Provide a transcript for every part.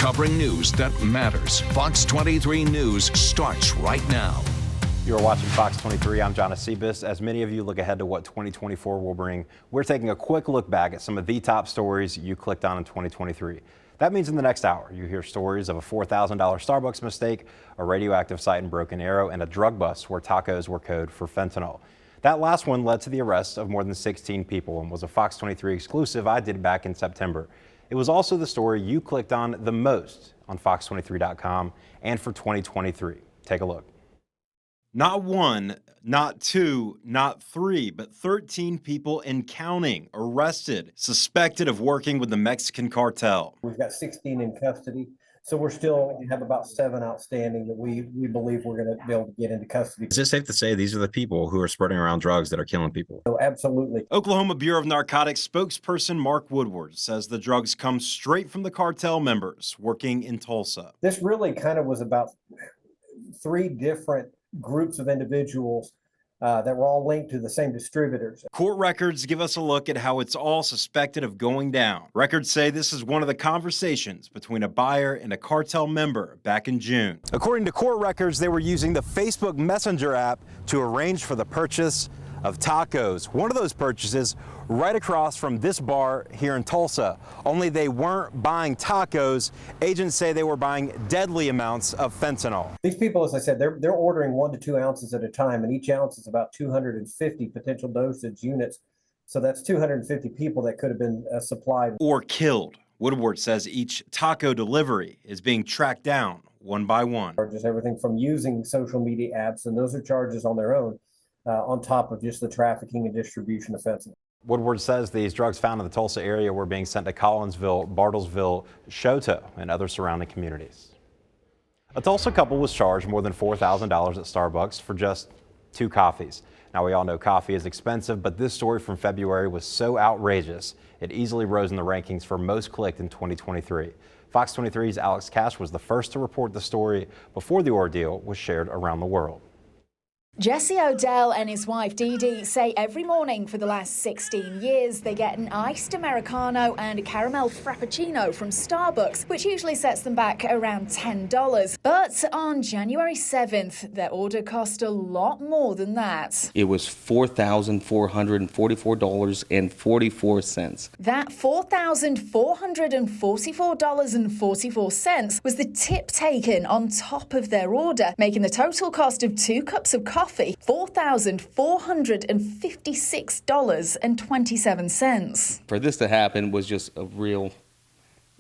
covering news that matters. Fox 23 News starts right now. You're watching Fox 23. I'm John Acebis. As many of you look ahead to what 2024 will bring, we're taking a quick look back at some of the top stories you clicked on in 2023. That means in the next hour, you hear stories of a $4,000 Starbucks mistake, a radioactive site in Broken Arrow, and a drug bust where tacos were code for fentanyl. That last one led to the arrest of more than 16 people and was a Fox 23 exclusive I did back in September. It was also the story you clicked on the most on fox23.com and for 2023. Take a look. Not one, not two, not three, but 13 people and counting arrested, suspected of working with the Mexican cartel. We've got 16 in custody, so we still have about 7 outstanding that we believe we're going to be able to get into custody. Is it safe to say these are the people who are spreading around drugs that are killing people? So absolutely. Oklahoma Bureau of Narcotics spokesperson Mark Woodward says the drugs come straight from the cartel members working in Tulsa. This really kind of was about 3 different groups of individuals that were all linked to the same distributors. Court records give us a look at how it's all suspected of going down. Records say this is one of the conversations between a buyer and a cartel member back in June. According to court records, they were using the Facebook Messenger app to arrange for the purchase of tacos. One of those purchases right across from this bar here in Tulsa. Only they weren't buying tacos. Agents say they were buying deadly amounts of fentanyl. These people, as I said, they're ordering 1 to 2 ounces at a time, and each ounce is about 250 potential dosage units. So that's 250 people that could have been supplied or killed. Woodward says each taco delivery is being tracked down one by one. Just everything from using social media apps, and those are charges on their own, on top of just the trafficking and distribution of fentanyl. Woodward says these drugs found in the Tulsa area were being sent to Collinsville, Bartlesville, Choteau, and other surrounding communities. A Tulsa couple was charged more than $4,000 at Starbucks for just 2 coffees. Now, we all know coffee is expensive, but this story from February was so outrageous, it easily rose in the rankings for most clicked in 2023. Fox 23's Alex Cash was the first to report the story before the ordeal was shared around the world. Jesse Odell and his wife Dee Dee say every morning for the last 16 years they get an iced Americano and a caramel Frappuccino from Starbucks, which usually sets them back around $10. But on January 7th, their order cost a lot more than that. It was $4,444.44. That $4,444.44 was the tip taken on top of their order, making the total cost of 2 cups of coffee $4,456.27. For this to happen was just a real,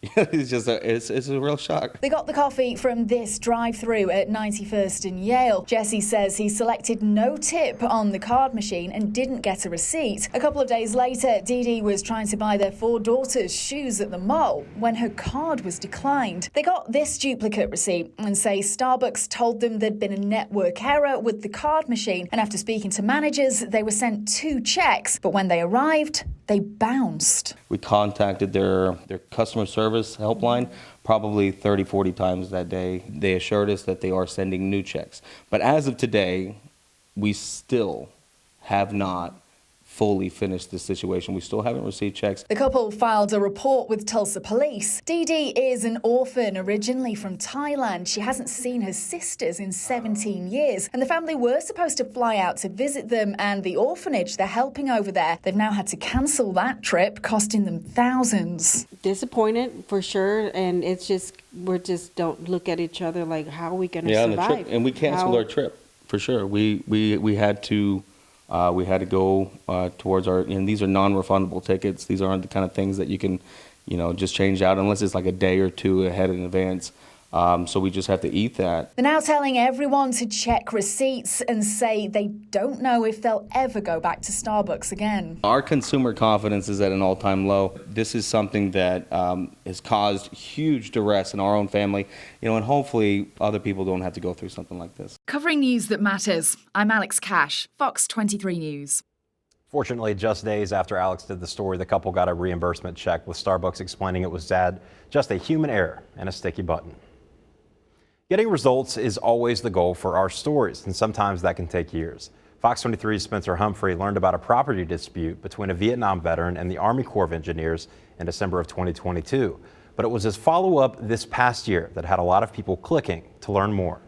it's a real shock. They got the coffee from this drive-through at 91st and Yale. Jesse says he selected no tip on the card machine and didn't get a receipt. A couple of days later, Dee Dee was trying to buy their 4 daughters shoes at the mall when her card was declined. They got this duplicate receipt and say Starbucks told them there'd been a network error with the card machine, and after speaking to managers, they were sent 2 checks, but when they arrived, they bounced. We contacted their customer service helpline probably 30, 40 times that day. They assured us that they are sending new checks. But as of today, we still have not fully finished this situation. We still haven't received checks. The couple filed a report with Tulsa police. Dee Dee is an orphan originally from Thailand. She hasn't seen her sisters in 17 years, and the family were supposed to fly out to visit them and the orphanage they're helping over there. They've now had to cancel that trip, costing them thousands. Disappointed for sure, and it's just, we just don't look at each other like, how are we going to survive? And we canceled our trip for sure. We had to go towards our, and these are non-refundable tickets. These aren't the kind of things that you can, just change out unless it's like a day or 2 ahead in advance. So we just have to eat that. They're now telling everyone to check receipts and say they don't know if they'll ever go back to Starbucks again. Our consumer confidence is at an all-time low. This is something that has caused huge duress in our own family, and hopefully other people don't have to go through something like this. Covering news that matters, I'm Alex Cash, Fox 23 News. Fortunately, just days after Alex did the story, the couple got a reimbursement check with Starbucks explaining it was just a human error and a sticky button. Getting results is always the goal for our stories, and sometimes that can take years. Fox 23's Spencer Humphrey learned about a property dispute between a Vietnam veteran and the Army Corps of Engineers in December of 2022. But it was his follow-up this past year that had a lot of people clicking to learn more.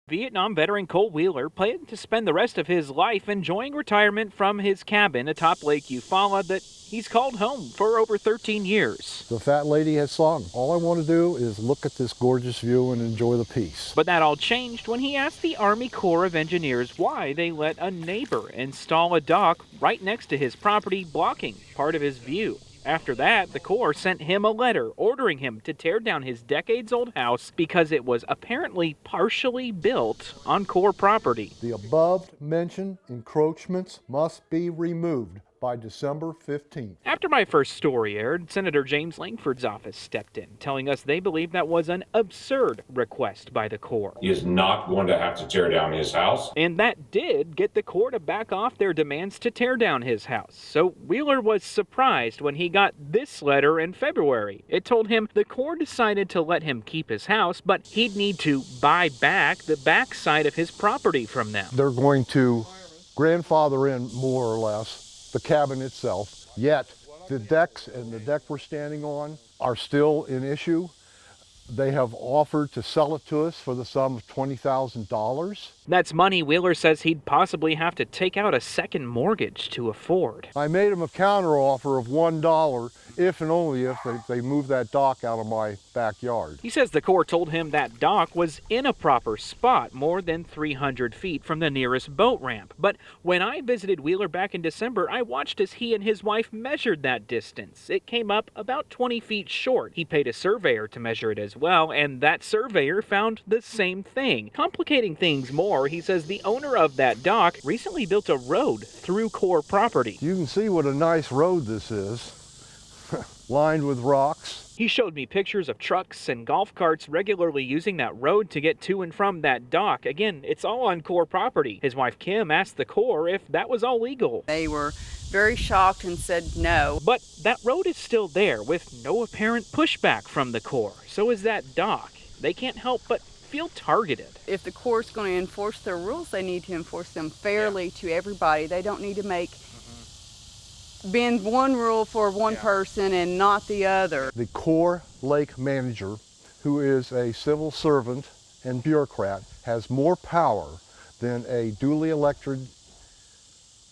Vietnam veteran Cole Wheeler planned to spend the rest of his life enjoying retirement from his cabin atop Lake Eufaula that he's called home for over 13 years. The fat lady has sung. All I want to do is look at this gorgeous view and enjoy the peace. But that all changed when he asked the Army Corps of Engineers why they let a neighbor install a dock right next to his property, blocking part of his view. After that, the Corps sent him a letter ordering him to tear down his decades-old house because it was apparently partially built on Corps property. The above-mentioned encroachments must be removed by December 15th. After my first story aired, Senator James Langford's office stepped in, telling us they believe that was an absurd request by the Corps. He is not going to have to tear down his house. And that did get the Corps to back off their demands to tear down his house. So Wheeler was surprised when he got this letter in February. It told him the Corps decided to let him keep his house, but he'd need to buy back the backside of his property from them. They're going to grandfather in, more or less, the cabin itself, yet the decks and the deck we're standing on are still an issue. They have offered to sell it to us for the sum of $20,000. That's money Wheeler says he'd possibly have to take out a second mortgage to afford. I made them a counter offer of $1 if and only if they move that dock out of my backyard. He says the Corps told him that dock was in a proper spot, more than 300 feet from the nearest boat ramp. But when I visited Wheeler back in December, I watched as he and his wife measured that distance. It came up about 20 feet short. He paid a surveyor to measure it as well, and that surveyor found the same thing. Complicating things more, he says the owner of that dock recently built a road through Corps property. You can see what a nice road this is, lined with rocks. He showed me pictures of trucks and golf carts regularly using that road to get to and from that dock. Again, it's all on Corps property. His wife Kim asked the Corps if that was all legal. They were very shocked and said no. But that road is still there with no apparent pushback from the Corps. So is that dock. They can't help but feel targeted. If the Corps is going to enforce their rules, they need to enforce them fairly to everybody. They don't need to bend one rule for one person and not the other. The Corps Lake Manager, who is a civil servant and bureaucrat, has more power than a duly elected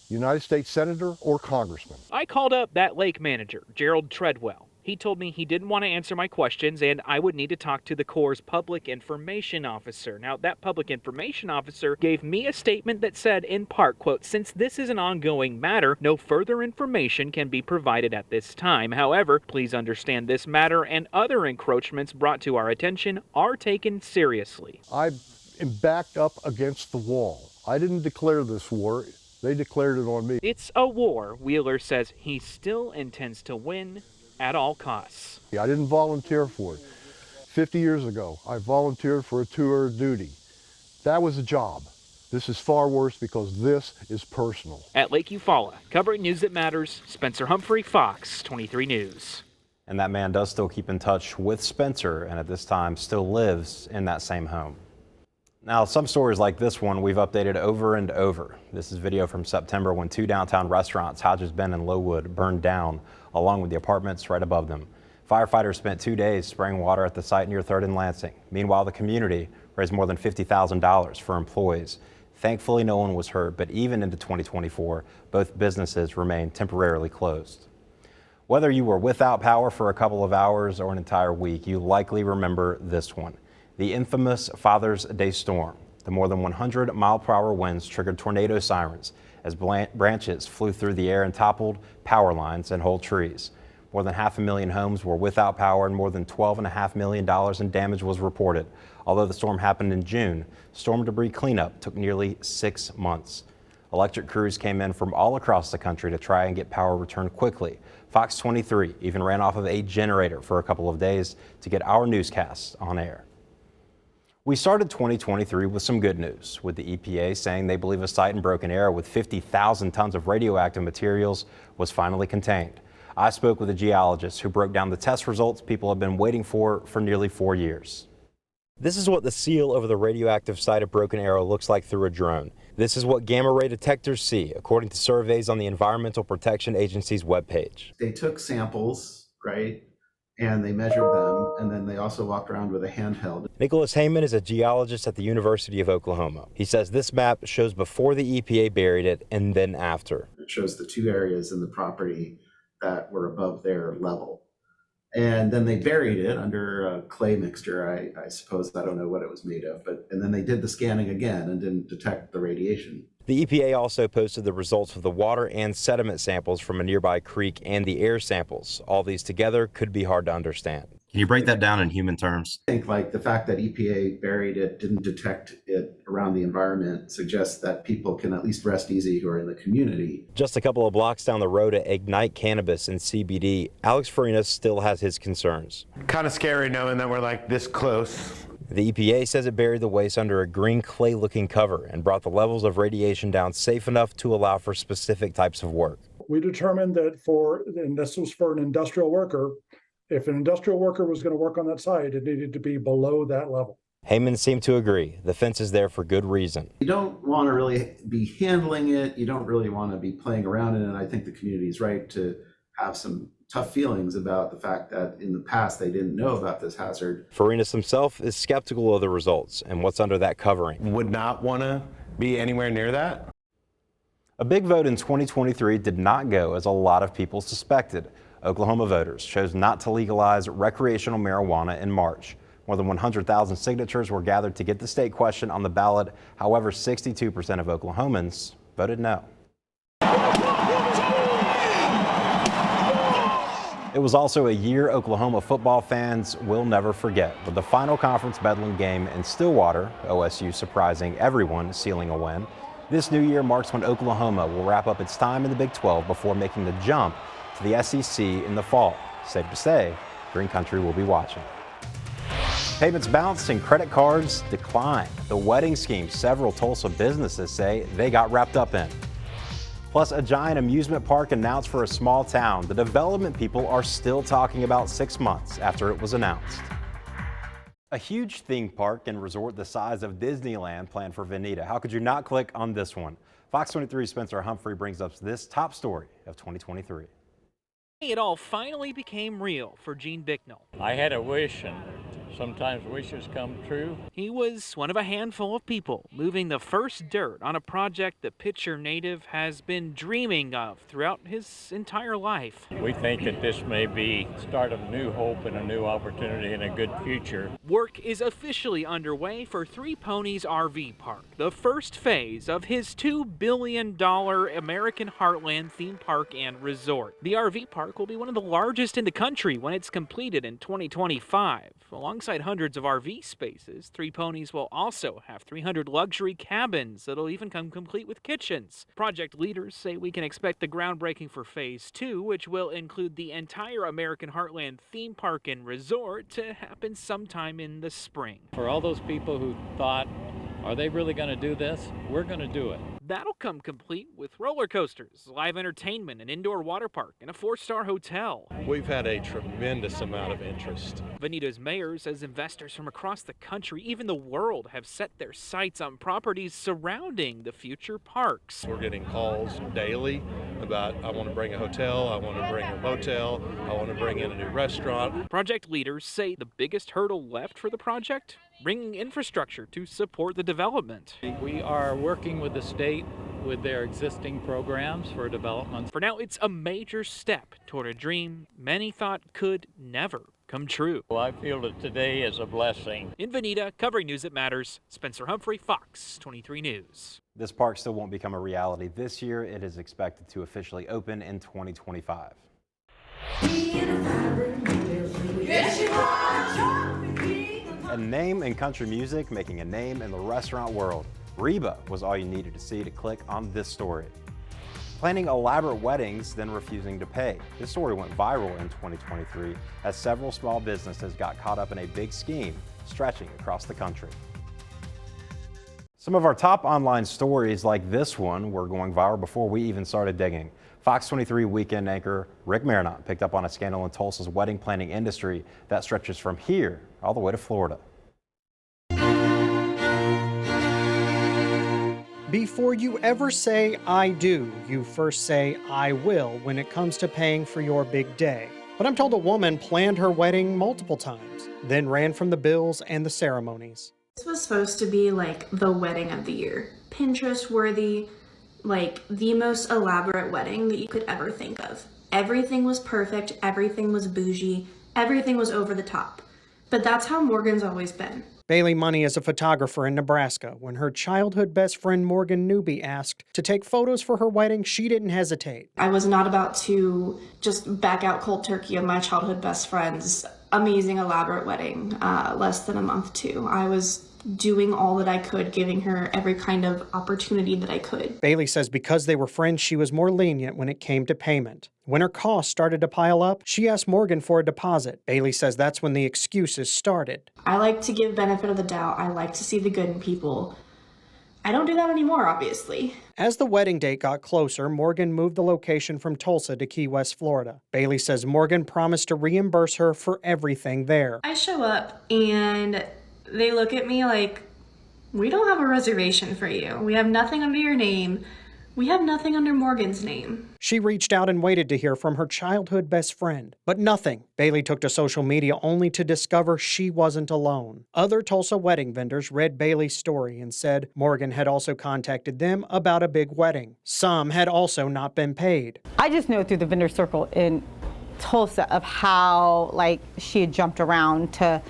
United States Senator or Congressman. I called up that lake manager, Gerald Treadwell. He told me he didn't want to answer my questions and I would need to talk to the Corps' public information officer. Now, that public information officer gave me a statement that said, in part, quote, "Since this is an ongoing matter, no further information can be provided at this time. However, please understand this matter and other encroachments brought to our attention are taken seriously." I am backed up against the wall. I didn't declare this war. They declared it on me. It's a war Wheeler says he still intends to win at all costs. I didn't volunteer for it. 50 years ago, I volunteered for a tour of duty. That was a job. This is far worse because this is personal. At Lake Eufaula, covering news that matters, Spencer Humphrey, Fox 23 News. And that man does still keep in touch with Spencer and at this time still lives in that same home. Now, some stories like this one we've updated over and over. This is video from September when two downtown restaurants, Hodges Bend and Lowood, burned down along with the apartments right above them. Firefighters spent 2 days spraying water at the site near 3rd and Lansing. Meanwhile, the community raised more than $50,000 for employees. Thankfully, no one was hurt, but even into 2024, both businesses remain temporarily closed. Whether you were without power for a couple of hours or an entire week, you likely remember this one. The infamous Father's Day storm. The more than 100-mile-per-hour winds triggered tornado sirens as branches flew through the air and toppled power lines and whole trees. More than 500,000 homes were without power and more than $12.5 million in damage was reported. Although the storm happened in June, storm debris cleanup took nearly 6 months. Electric crews came in from all across the country to try and get power returned quickly. Fox 23 even ran off of a generator for a couple of days to get our newscasts on air. We started 2023 with some good news, with the EPA saying they believe a site in Broken Arrow with 50,000 tons of radioactive materials was finally contained. I spoke with a geologist who broke down the test results people have been waiting for nearly 4 years. This is what the seal over the radioactive site of Broken Arrow looks like through a drone. This is what gamma ray detectors see, according to surveys on the Environmental Protection Agency's webpage. They took samples, right, and they measured them, and then they also walked around with a handheld. Nicholas Heyman is a geologist at the University of Oklahoma. He says this map shows before the EPA buried it and then after. It shows the two areas in the property that were above their level. And then they buried it under a clay mixture, I suppose. I don't know what it was made of, and then they did the scanning again and didn't detect the radiation. The EPA also posted the results of the water and sediment samples from a nearby creek and the air samples. All these together could be hard to understand. Can you break that down in human terms? I think like the fact that EPA buried it, didn't detect it around the environment, suggests that people can at least rest easy who are in the community. Just a couple of blocks down the road at Ignite Cannabis in CBD, Alex Farinas still has his concerns. Kind of scary knowing that we're like this close. The EPA says it buried the waste under a green clay-looking cover and brought the levels of radiation down safe enough to allow for specific types of work. We determined that and this was for an industrial worker, if an industrial worker was going to work on that site, it needed to be below that level. Heyman seemed to agree. The fence is there for good reason. You don't want to really be handling it. You don't really want to be playing around in it. I think the community is right to have some tough feelings about the fact that in the past they didn't know about this hazard. Farinas himself is skeptical of the results and what's under that covering. Would not want to be anywhere near that. A big vote in 2023 did not go as a lot of people suspected. Oklahoma voters chose not to legalize recreational marijuana in March. More than 100,000 signatures were gathered to get the state question on the ballot. However, 62% of Oklahomans voted no. It was also a year Oklahoma football fans will never forget, with the final conference Bedlam game in Stillwater, OSU surprising everyone, sealing a win. This new year marks when Oklahoma will wrap up its time in the Big 12 before making the jump to the SEC in the fall. Safe to say, Green Country will be watching. Payments bounced and credit cards declined. The wedding scheme several Tulsa businesses say they got wrapped up in. Plus, a giant amusement park announced for a small town. The development people are still talking about 6 months after it was announced. A huge theme park and resort the size of Disneyland planned for Veneta. How could you not click on this one? Fox 23's Spencer Humphrey brings us this top story of 2023. It all finally became real for Gene Bicknell. I had a wish, and sometimes wishes come true. He was one of a handful of people moving the first dirt on a project the Pitcher native has been dreaming of throughout his entire life. We think that this may be the start of a new hope and a new opportunity and a good future. Work is officially underway for Three Ponies RV Park, the first phase of his $2 billion American Heartland theme park and resort. The RV park will be one of the largest in the country when it's completed in 2025. Alongside hundreds of RV spaces, Three Ponies will also have 300 luxury cabins that'll even come complete with kitchens. Project leaders say we can expect the groundbreaking for Phase 2, which will include the entire American Heartland theme park and resort, to happen sometime in the spring. For all those people who thought, are they really going to do this? We're going to do it. That'll come complete with roller coasters, live entertainment, an indoor water park, and a 4-star hotel. We've had a tremendous amount of interest. Veneta's mayor says investors from across the country, even the world, have set their sights on properties surrounding the future parks. We're getting calls daily about, I want to bring a hotel, I want to bring a motel, I want to bring in a new restaurant. Project leaders say the biggest hurdle left for the project? Bringing infrastructure to support the development. We are working with the state with their existing programs for development. For now, it's a major step toward a dream many thought could never come true. Well, I feel that today is a blessing. In Veneta, covering news that matters, Spencer Humphrey, Fox 23 News. This park still won't become a reality this year. It is expected to officially open in 2025. A name in country music making a name in the restaurant world. Reba was all you needed to see to click on this story. Planning elaborate weddings, then refusing to pay. This story went viral in 2023 as several small businesses got caught up in a big scheme stretching across the country. Some of our top online stories, like this one, were going viral before we even started digging. Fox 23 weekend anchor Rick Marinot picked up on a scandal in Tulsa's wedding planning industry that stretches from here all the way to Florida. Before you ever say I do, you first say I will when it comes to paying for your big day. But I'm told a woman planned her wedding multiple times, then ran from the bills and the ceremonies. This was supposed to be like the wedding of the year. Pinterest worthy, like the most elaborate wedding that you could ever think of. Everything was perfect, everything was bougie, everything was over the top. But that's how Morgan's always been. Bailey Money is a photographer in Nebraska. When her childhood best friend Morgan Newby asked to take photos for her wedding, she didn't hesitate. I was not about to just back out cold turkey of my childhood best friend's amazing elaborate wedding less than a month to. I was doing all that I could, giving her every kind of opportunity that I could. Bailey says because they were friends, she was more lenient when it came to payment. When her costs started to pile up, she asked Morgan for a deposit. Bailey says that's when the excuses started. I like to give benefit of the doubt. I like to see the good in people. I don't do that anymore, obviously. As the wedding date got closer, Morgan moved the location from Tulsa to Key West, Florida. Bailey says Morgan promised to reimburse her for everything there. I show up and they look at me like, we don't have a reservation for you. We have nothing under your name. We have nothing under Morgan's name. She reached out and waited to hear from her childhood best friend, but nothing. Bailey took to social media only to discover she wasn't alone. Other Tulsa wedding vendors read Bailey's story and said Morgan had also contacted them about a big wedding. Some had also not been paid. I just know through the vendor circle in Tulsa of how she had jumped around to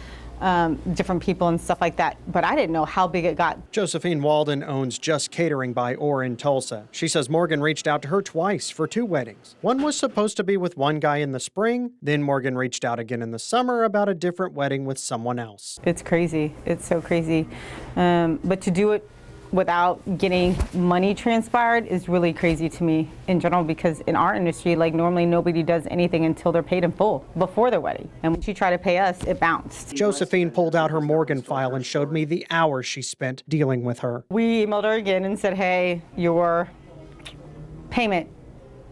different people and stuff like that, but I didn't know how big it got. Josephine Walden owns Just Catering by Orr in Tulsa. She says Morgan reached out to her twice for 2 weddings. One was supposed to be with one guy in the spring, then Morgan reached out again in the summer about a different wedding with someone else. It's crazy. It's so crazy. But to do it without getting money transpired is really crazy to me in general, because in our industry, normally nobody does anything until they're paid in full before their wedding. And when she tried to pay us, it bounced. Josephine pulled out her Morgan file and showed me the hours she spent dealing with her. We emailed her again and said, hey, your payment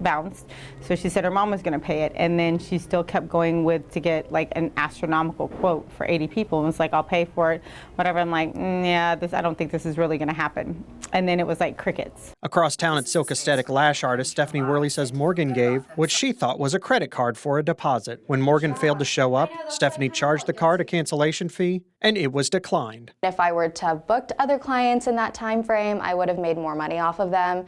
bounced. So she said her mom was going to pay it, and then she still kept going to get an astronomical quote for 80 people, and was like, I'll pay for it, whatever. I'm like, yeah, I don't think this is really going to happen. And then it was like crickets. Across town at Silk Aesthetic lash artist Stephanie Worley says Morgan gave what she thought was a credit card for a deposit. When Morgan failed to show up, Stephanie charged the card a cancellation fee, and it was declined. If I were to have booked other clients in that time frame, I would have made more money off of them.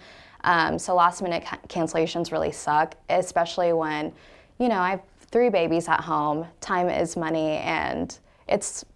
So last minute cancellations really suck, especially when, I have 3 babies at home, time is money, and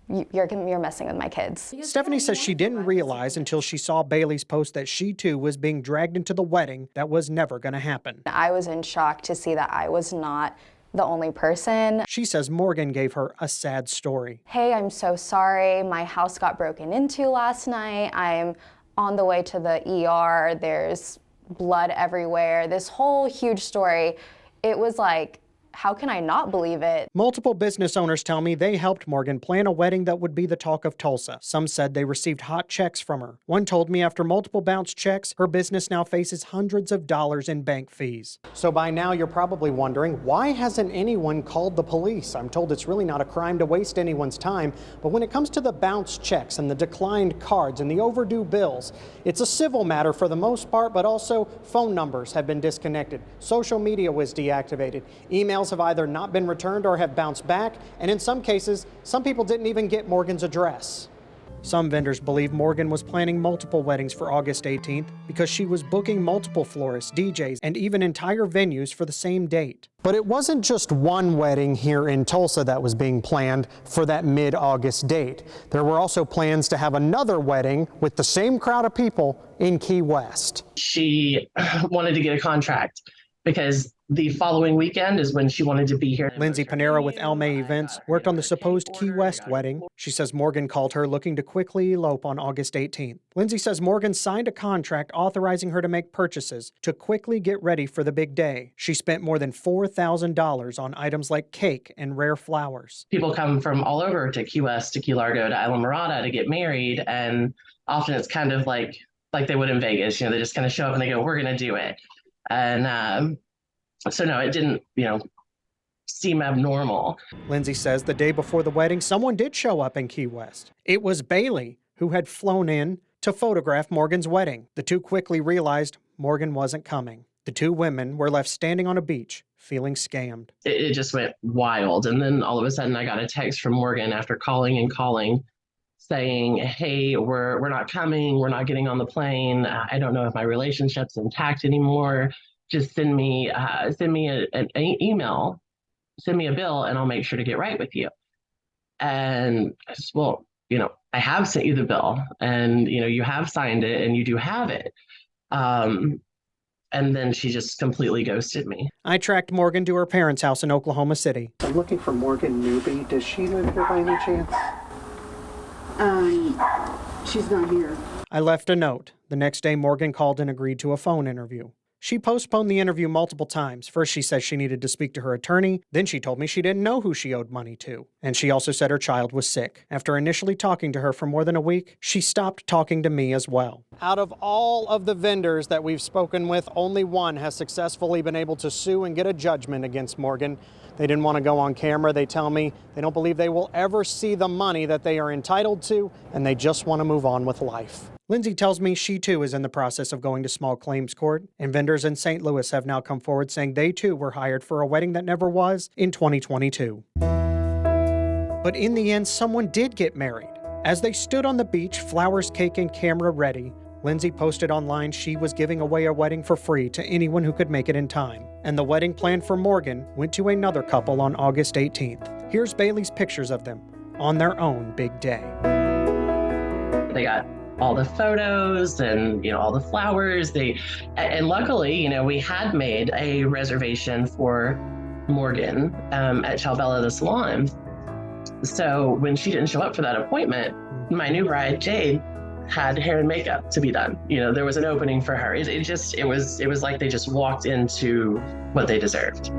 you're messing with my kids. Stephanie says she didn't realize until she saw Bailey's post that she too was being dragged into the wedding that was never going to happen. I was in shock to see that I was not the only person. She says Morgan gave her a sad story. Hey, I'm so sorry. My house got broken into last night. I'm on the way to the ER. There's blood everywhere. This whole huge story. It was like, how can I not believe it? Multiple business owners tell me they helped Morgan plan a wedding that would be the talk of Tulsa. Some said they received hot checks from her. One told me after multiple bounced checks, her business now faces hundreds of dollars in bank fees. So by now you're probably wondering, why hasn't anyone called the police? I'm told it's really not a crime to waste anyone's time, but when it comes to the bounced checks and the declined cards and the overdue bills, it's a civil matter for the most part, but also phone numbers have been disconnected. Social media was deactivated. Emails have either not been returned or have bounced back, and in some cases, some people didn't even get Morgan's address. Some vendors believe Morgan was planning multiple weddings for August 18th because she was booking multiple florists, DJs, and even entire venues for the same date. But it wasn't just one wedding here in Tulsa that was being planned for that mid-August date. There were also plans to have another wedding with the same crowd of people in Key West. She wanted to get a contract because the following weekend is when she wanted to be here. Lindsay Panera with Almay Events worked on the supposed Key West wedding. She says Morgan called her looking to quickly elope on August 18th. Lindsay says Morgan signed a contract authorizing her to make purchases to quickly get ready for the big day. She spent more than $4,000 on items like cake and rare flowers. People come from all over to Key West, to Key Largo, to Isla Mirada to get married, and often it's kind of like they would in Vegas. They just kind of show up and they go, we're going to do it. And so no, it didn't, seem abnormal. Lindsay says the day before the wedding, someone did show up in Key West. It was Bailey, who had flown in to photograph Morgan's wedding. The two quickly realized Morgan wasn't coming. The two women were left standing on a beach, feeling scammed. It just went wild. And then all of a sudden I got a text from Morgan after calling and calling saying, hey, we're not coming. We're not getting on the plane. I don't know if my relationship's intact anymore. Just send me an email, send me a bill, and I'll make sure to get right with you. And I said, well, I have sent you the bill and, you have signed it and you do have it. And then she just completely ghosted me. I tracked Morgan to her parents' house in Oklahoma City. I'm looking for Morgan Newby. Does she live here by any chance? She's not here. I left a note. The next day, Morgan called and agreed to a phone interview. She postponed the interview multiple times. First, she said she needed to speak to her attorney. Then she told me she didn't know who she owed money to. And she also said her child was sick. After initially talking to her for more than a week, she stopped talking to me as well. Out of all of the vendors that we've spoken with, only one has successfully been able to sue and get a judgment against Morgan. They didn't want to go on camera. They tell me they don't believe they will ever see the money that they are entitled to, and they just want to move on with life. Lindsay tells me she too is in the process of going to small claims court, and vendors in St. Louis have now come forward saying they too were hired for a wedding that never was in 2022. But in the end, someone did get married. As they stood on the beach, flowers, cake, and camera ready, Lindsay posted online she was giving away a wedding for free to anyone who could make it in time. And the wedding planned for Morgan went to another couple on August 18th. Here's Bailey's pictures of them on their own big day. They got all the photos and all the flowers. And luckily, we had made a reservation for Morgan at Chalbella the salon. So when she didn't show up for that appointment, my new bride Jade had hair and makeup to be done. There was an opening for her. It was like they just walked into what they deserved.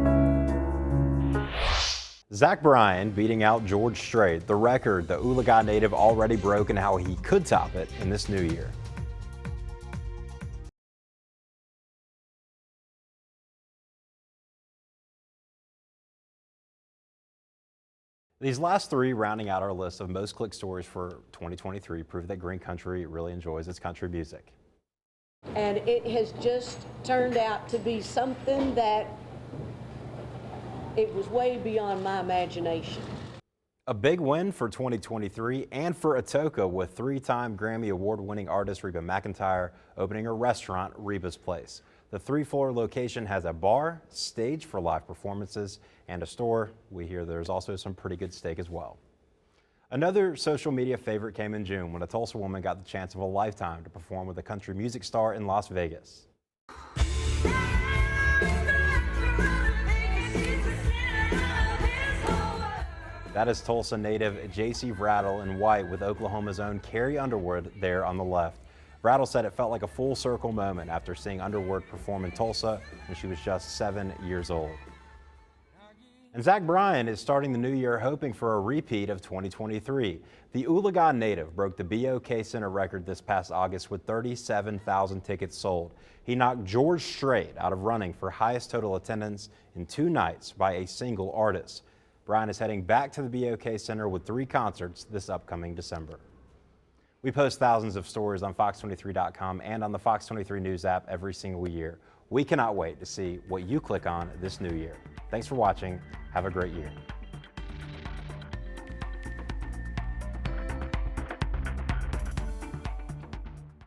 Zach Bryan beating out George Strait, the record the Oologah native already broke, and how he could top it in this new year. These last three, rounding out our list of most clicked stories for 2023, prove that Green Country really enjoys its country music. And it has just turned out to be something that it was way beyond my imagination. A big win for 2023 and for Atoka, with three-time Grammy Award-winning artist Reba McEntire opening her restaurant, Reba's Place. The three-floor location has a bar, stage for live performances, and a store. We hear there's also some pretty good steak as well. Another social media favorite came in June when a Tulsa woman got the chance of a lifetime to perform with a country music star in Las Vegas. That is Tulsa native J.C. Rattle in white, with Oklahoma's own Carrie Underwood there on the left. Rattle said it felt like a full circle moment after seeing Underwood perform in Tulsa when she was just 7 years old. And Zach Bryan is starting the new year hoping for a repeat of 2023. The Oologah native broke the BOK Center record this past August with 37,000 tickets sold. He knocked George Strait out of running for highest total attendance in 2 nights by a single artist. Bryan is heading back to the BOK Center with 3 concerts this upcoming December. We post thousands of stories on Fox23.com and on the Fox 23 News app every single year. We cannot wait to see what you click on this new year. Thanks for watching. Have a great year.